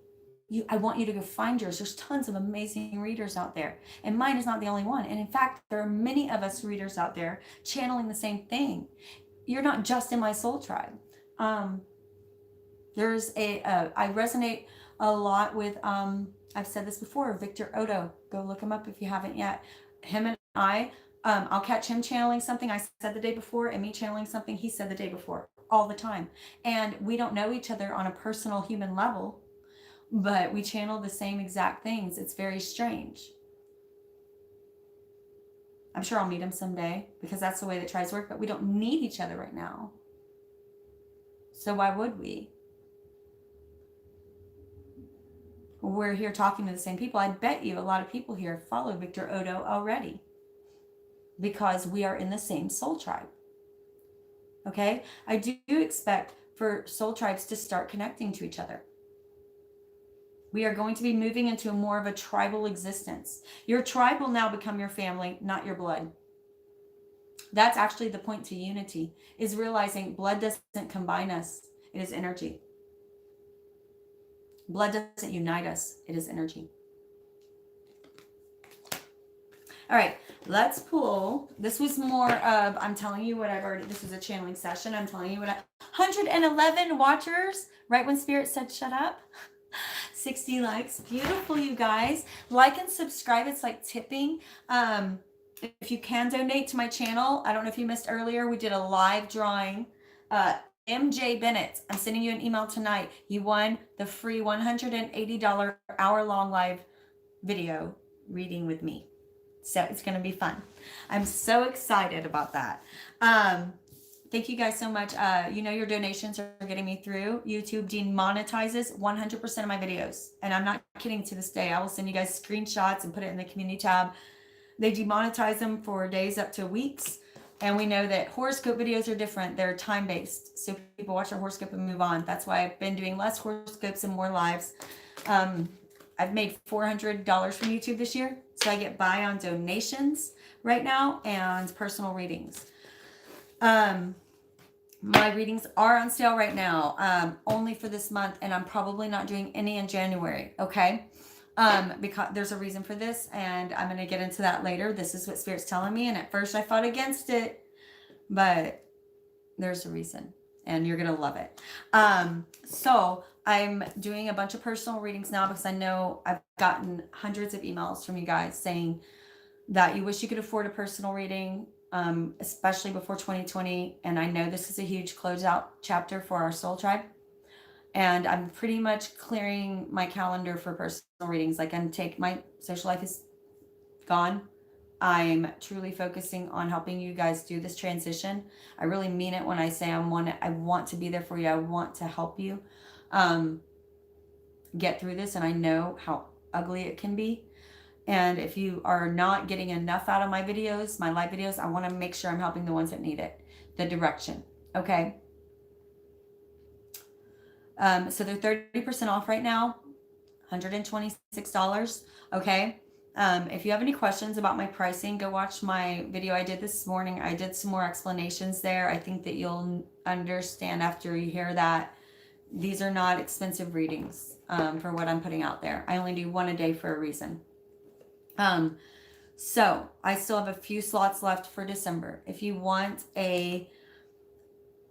I want you to go find yours. There's tons of amazing readers out there, and mine is not the only one. And in fact, there are many of us readers out there channeling the same thing. You're not just in my soul tribe. I resonate a lot with, I've said this before, Victor Odo. Go look him up if you haven't yet. Him and I'll catch him channeling something I said the day before, and me channeling something he said the day before, all the time. And we don't know each other on a personal human level, but we channel the same exact things. It's very strange. I'm sure I'll meet him someday because that's the way that tries work, but we don't need each other right now. So why would we? We're here talking to the same people. I bet you a lot of people here follow Victor Odo already because we are in the same soul tribe. Okay? I do expect for soul tribes to start connecting to each other. We are going to be moving into more of a tribal existence. Your tribe will now become your family, not your blood. That's actually the point to unity, is realizing blood doesn't combine us. It is energy. Blood doesn't unite us. It is energy. All right, let's pull. This was more of, I'm telling you what I've already, this was a channeling session. I'm telling you what 111 watchers, right when Spirit said shut up. 60 likes. Beautiful, you guys. Like and subscribe. It's like tipping. If you can donate to my channel, I don't know if you missed earlier, we did a live drawing. MJ Bennett, I'm sending you an email tonight. You won the free $180 hour-long live video reading with me. So it's going to be fun. I'm so excited about that. Thank you guys so much. You know your donations are getting me through. YouTube demonetizes 100% of my videos. And I'm not kidding to this day. I will send you guys screenshots and put it in the community tab. They demonetize them for days up to weeks. And we know that horoscope videos are different. They're time-based. So people watch their horoscope and move on. That's why I've been doing less horoscopes and more lives. I've made $400 from YouTube this year. So I get by on donations right now and personal readings. My readings are on sale right now, only for this month, and I'm probably not doing any in January, okay? Because there's a reason for this, and I'm going to get into that later. This is what Spirit's telling me, and at first I fought against it, but there's a reason, and you're going to love it. So I'm doing a bunch of personal readings now because I know I've gotten hundreds of emails from you guys saying that you wish you could afford a personal reading. especially before 2020. And I know this is a huge closeout chapter for our soul tribe. And I'm pretty much clearing my calendar for personal readings. Like my social life is gone. I'm truly focusing on helping you guys do this transition. I really mean it when I say I want to be there for you. I want to help you get through this. And I know how ugly it can be. And if you are not getting enough out of my videos, my live videos, I want to make sure I'm helping the ones that need it, the direction. Okay. So they're 30% off right now, $126. Okay. If you have any questions about my pricing, go watch my video I did this morning. I did some more explanations there. I think that you'll understand after you hear that these are not expensive readings for what I'm putting out there. I only do one a day for a reason. So I still have a few slots left for December. If you want a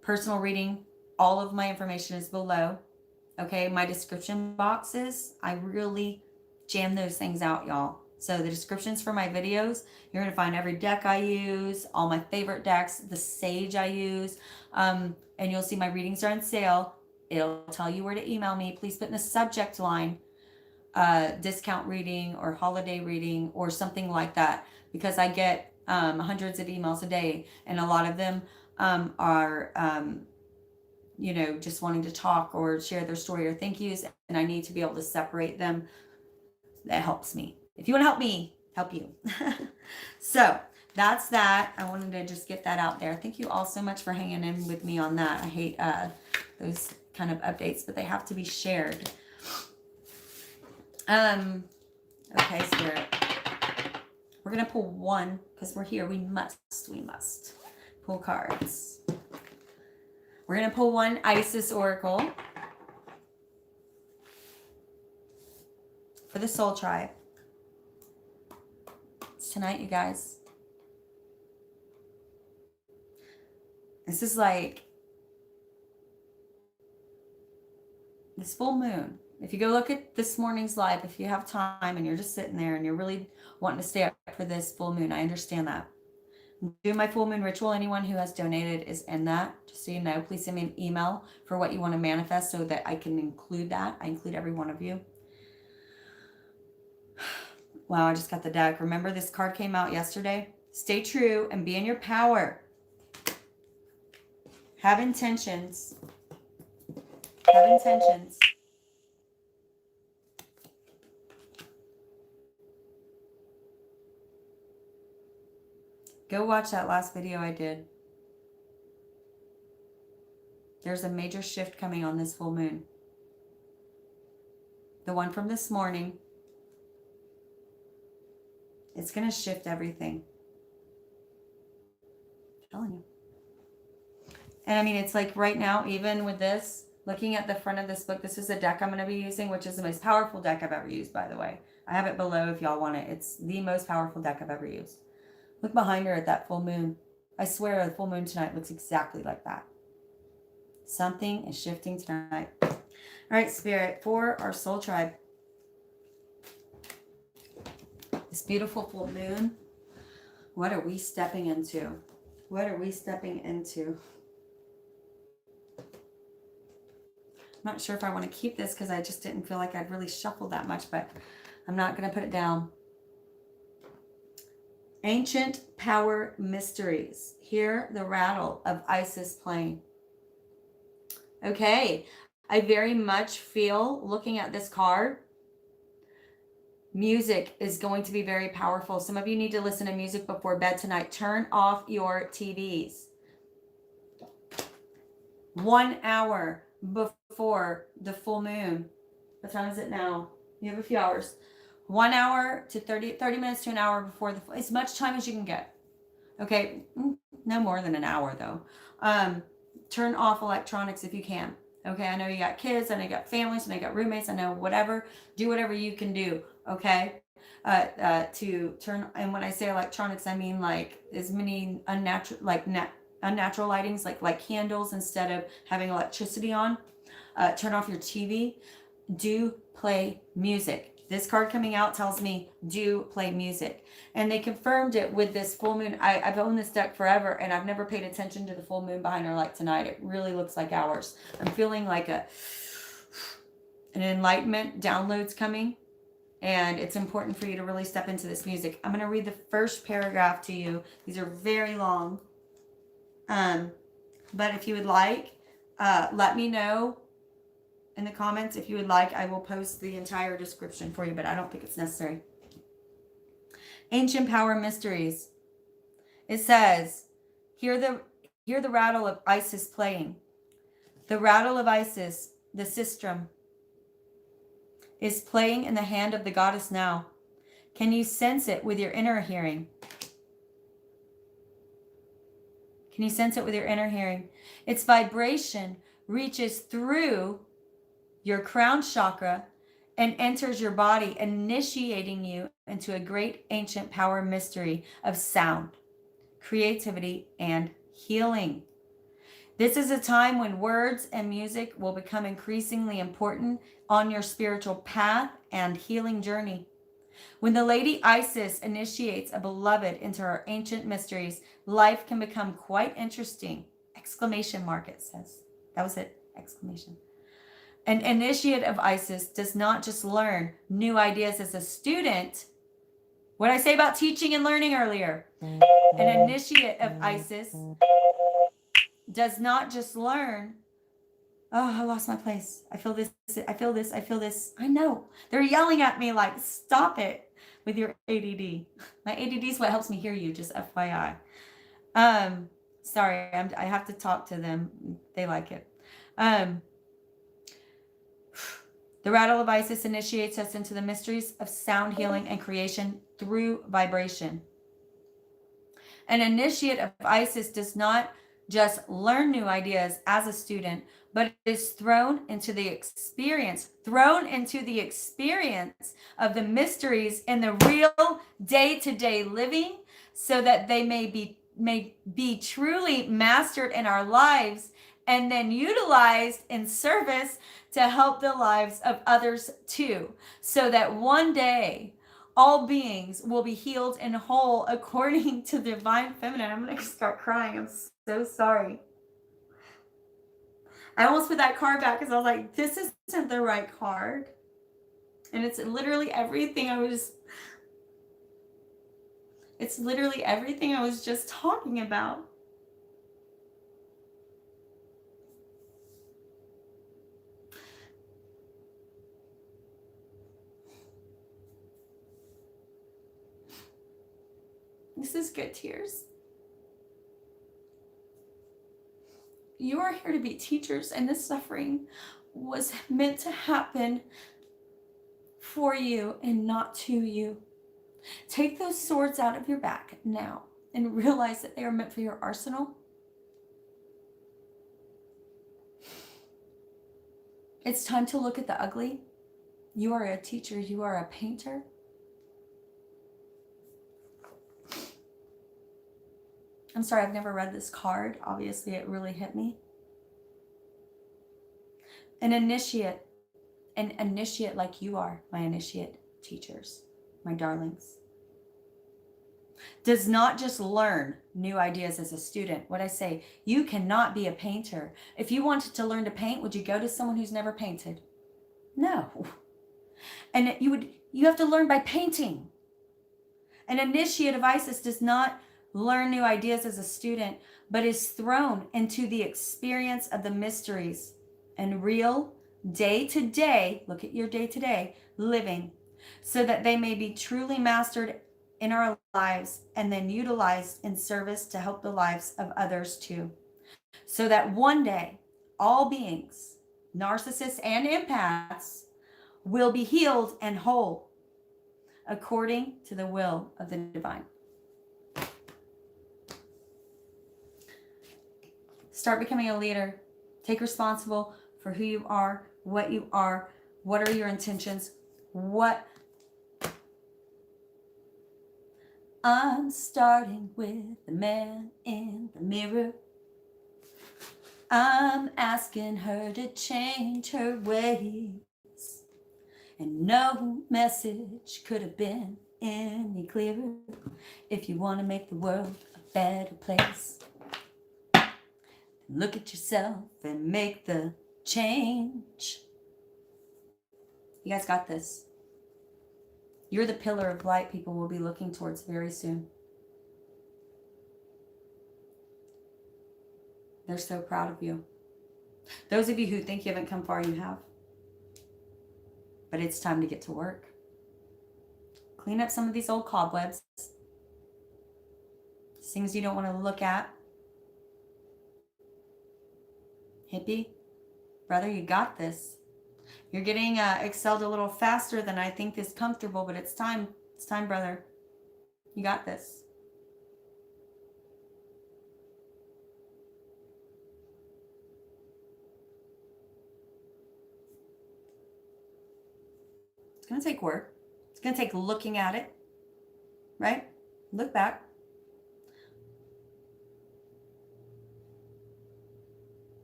personal reading, all of my information is below. Okay, my description boxes, I really jam those things out, y'all. So the descriptions for my videos, you're going to find every deck I use, all my favorite decks, the sage I use, and you'll see my readings are on sale. It'll tell you where to email me. Please put in the subject line discount reading or holiday reading or something like that, because I get hundreds of emails a day, and a lot of them are just wanting to talk or share their story or thank yous, and I need to be able to separate them. That helps me. If you want to help me, help you. So that's that. I wanted to just get that out there. Thank you all so much for hanging in with me on that. I hate those kind of updates, but they have to be shared. Okay, Spirit. We're going to pull one because we're here. We must pull cards. We're going to pull one Isis Oracle for the Soul Tribe. It's tonight, you guys. This is like this full moon. If you go look at this morning's live, if you have time and you're just sitting there and you're really wanting to stay up for this full moon, I understand that. Do my full moon ritual. Anyone who has donated is in that. Just so you know, please send me an email for what you want to manifest so that I can include that. I include every one of you. Wow, I just got the deck. Remember, this card came out yesterday. Stay true and be in your power. Have intentions. Have intentions. Go watch that last video I did. There's a major shift coming on this full moon. The one from this morning. It's going to shift everything. I'm telling you. And I mean, it's like right now, even with this, looking at the front of this book, this is a deck I'm going to be using, which is the most powerful deck I've ever used, by the way. I have it below if y'all want it. It's the most powerful deck I've ever used. Look behind her at that full moon. I swear the full moon tonight looks exactly like that. Something is shifting tonight. All right, Spirit, for our soul tribe. This beautiful full moon. What are we stepping into? What are we stepping into? I'm not sure if I want to keep this because I just didn't feel like I'd really shuffled that much, but I'm not going to put it down. Ancient power mysteries. Hear the rattle of Isis playing. Okay, I very much feel, looking at this card, music is going to be very powerful. Some of you need to listen to music before bed tonight. Turn off your TVs. 1 hour before the full moon. What time is it now? You have a few hours. 1 hour to 30 minutes to an hour before as much time as you can get. Okay, no more than an hour though. Turn off electronics if you can. Okay, I know you got kids, I know you got families, I know you got roommates, I know whatever. Do whatever you can do, okay? To turn, and when I say electronics, I mean like as many unnatural, like unnatural lightings, like candles instead of having electricity on. Turn off your TV. Do play music. This card coming out tells me do play music. And they confirmed it with this full moon. I've owned this deck forever, and I've never paid attention to the full moon behind our light tonight. It really looks like ours. I'm feeling like an enlightenment downloads coming. And it's important for you to really step into this music. I'm going to read the first paragraph to you. These are very long. But if you would like, let me know in the comments. If you would like, I will post the entire description for you, but I don't think it's necessary. Ancient Power Mysteries. It says, hear the rattle of Isis playing. The rattle of Isis, the sistrum, is playing in the hand of the goddess now. Can you sense it with your inner hearing? Can you sense it with your inner hearing? Its vibration reaches through your crown chakra and enters your body, initiating you into a great ancient power mystery of sound, creativity, and healing. This is a time when words and music will become increasingly important on your spiritual path and healing journey. When the Lady Isis initiates a beloved into her ancient mysteries, life can become quite interesting. Exclamation mark, it says. That was it. Exclamation. An initiate of Isis does not just learn new ideas as a student. What did I say about teaching and learning earlier? An initiate of Isis does not just learn. Oh, I lost my place. I feel this. I feel this. I feel this. I know. They're yelling at me like, stop it with your ADD. My ADD is what helps me hear you, just FYI. Sorry, I have to talk to them. They like it. The rattle of Isis initiates us into the mysteries of sound healing and creation through vibration. An initiate of Isis does not just learn new ideas as a student, but is thrown into the experience of the mysteries in the real day-to-day living, so that they may be truly mastered in our lives and then utilized in service to help the lives of others too, so that one day all beings will be healed and whole according to the divine feminine. I'm going to start crying. I'm so sorry. I almost put that card back because I was like, this isn't the right card. And it's literally everything I was just talking about. This is good tears. You are here to be teachers, and this suffering was meant to happen for you and not to you. Take those swords out of your back now and realize that they are meant for your arsenal. It's time to look at the ugly. You are a teacher. You are a painter. I'm sorry, I've never read this card. Obviously, it really hit me. An initiate like you are, my initiate teachers, my darlings, does not just learn new ideas as a student. What I say, you cannot be a painter. If you wanted to learn to paint, would you go to someone who's never painted? No. And you have to learn by painting. An initiate of Isis does not learn new ideas as a student, but is thrown into the experience of the mysteries and real day-to-day, look at your day-to-day living, so that they may be truly mastered in our lives and then utilized in service to help the lives of others too. So that one day, all beings, narcissists and empaths, will be healed and whole according to the will of the divine. Start becoming a leader. Take responsible for who you are, what are your intentions, I'm starting with the man in the mirror. I'm asking her to change her ways. And no message could have been any clearer. If you want to make the world a better place, look at yourself and make the change. You guys got this. You're the pillar of light people will be looking towards very soon. They're so proud of you. Those of you who think you haven't come far, you have. But it's time to get to work. Clean up some of these old cobwebs. Things you don't want to look at. Hippie, brother, you got this. You're getting excelled a little faster than I think is comfortable, but it's time. It's time, brother. You got this. It's going to take work. It's going to take looking at it, right? Look back.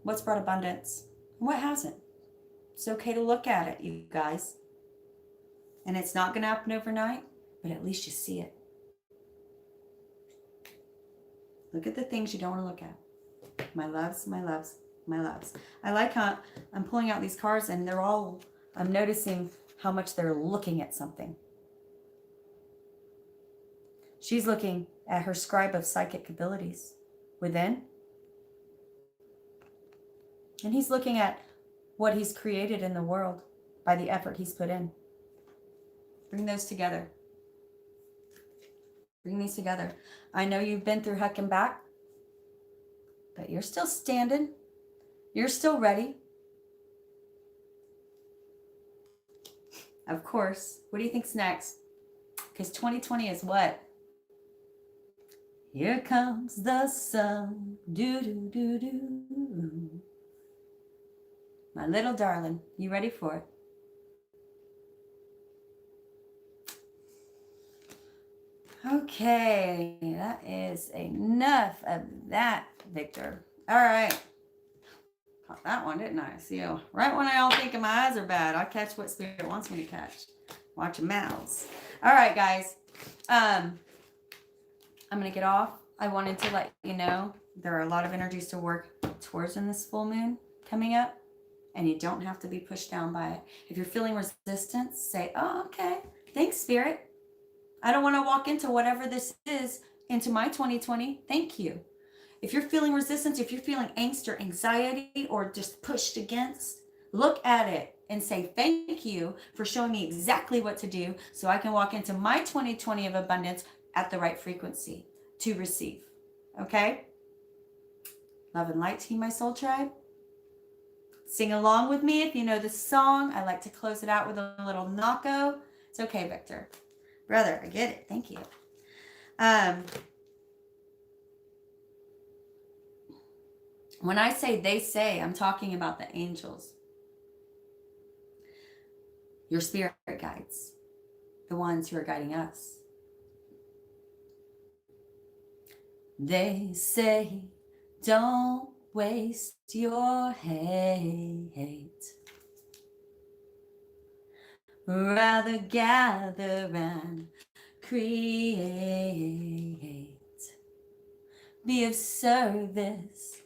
What's brought abundance? What hasn't? It's okay to look at it, you guys. And it's not going to happen overnight, but at least you see it. Look at the things you don't want to look at. My loves, my loves, my loves. I like how I'm pulling out these cards and they're all, I'm noticing how much they're looking at something. She's looking at her scribe of psychic abilities within. And he's looking at what he's created in the world by the effort he's put in. Bring those together. Bring these together. I know you've been through heck and back, but you're still standing. You're still ready. Of course. What do you think's next? Because 2020 is what? Here comes the sun. Do, do, do, do. My little darling, you ready for it? Okay, that is enough of that, Victor. All right. Caught that one, didn't I? See, right when I don't think my eyes are bad, I catch what spirit wants me to catch. Watch your mouths. All right, guys. I'm going to get off. I wanted to let you know there are a lot of energies to work towards in this full moon coming up. And you don't have to be pushed down by it. If you're feeling resistance, say, oh, okay. Thanks, Spirit. I don't want to walk into whatever this is into my 2020. Thank you. If you're feeling resistance, if you're feeling angst or anxiety or just pushed against, look at it and say, thank you for showing me exactly what to do so I can walk into my 2020 of abundance at the right frequency to receive. Okay? Love and light to you, my soul tribe. Sing along with me if you know this song. I like to close it out with a little knocko. It's okay, Victor. Brother, I get it. Thank you. When I say they say, I'm talking about the angels. Your spirit guides. The ones who are guiding us. They say, don't waste your hate. Rather gather and create. Be of service.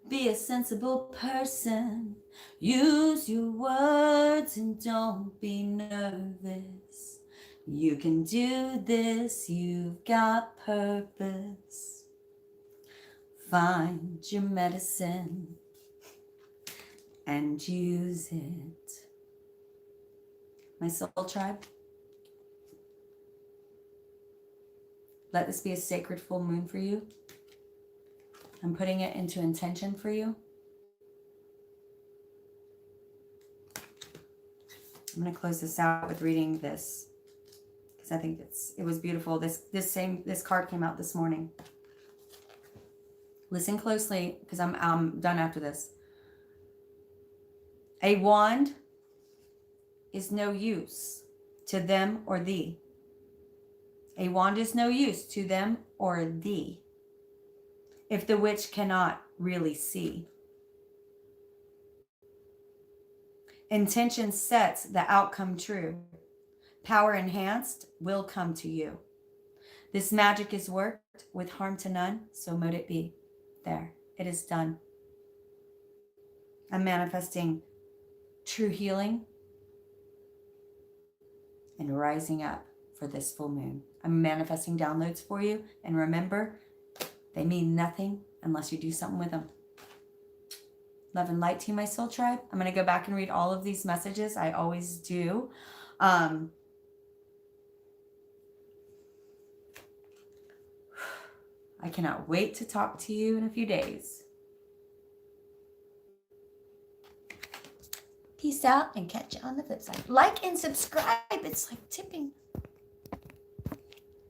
Be a sensible person. Use your words and don't be nervous. You can do this. You've got purpose. Find your medicine and use it. My soul tribe, let this be a sacred full moon for you. I'm putting it into intention for you. I'm going to close this out with reading this because I think it was beautiful. This card came out this morning. Listen closely because I'm done after this. A wand is no use to them or thee. A wand is no use to them or thee if the witch cannot really see. Intention sets the outcome true. Power enhanced will come to you. This magic is worked with harm to none, so mote it be. There, it is done. I'm manifesting true healing and rising up for this full moon. I'm manifesting downloads for you. And remember, they mean nothing unless you do something with them. Love and light to you, my soul tribe. I'm going to go back and read all of these messages. I always do. I cannot wait to talk to you in a few days. Peace out and catch you on the flip side. Like and subscribe. It's like tipping.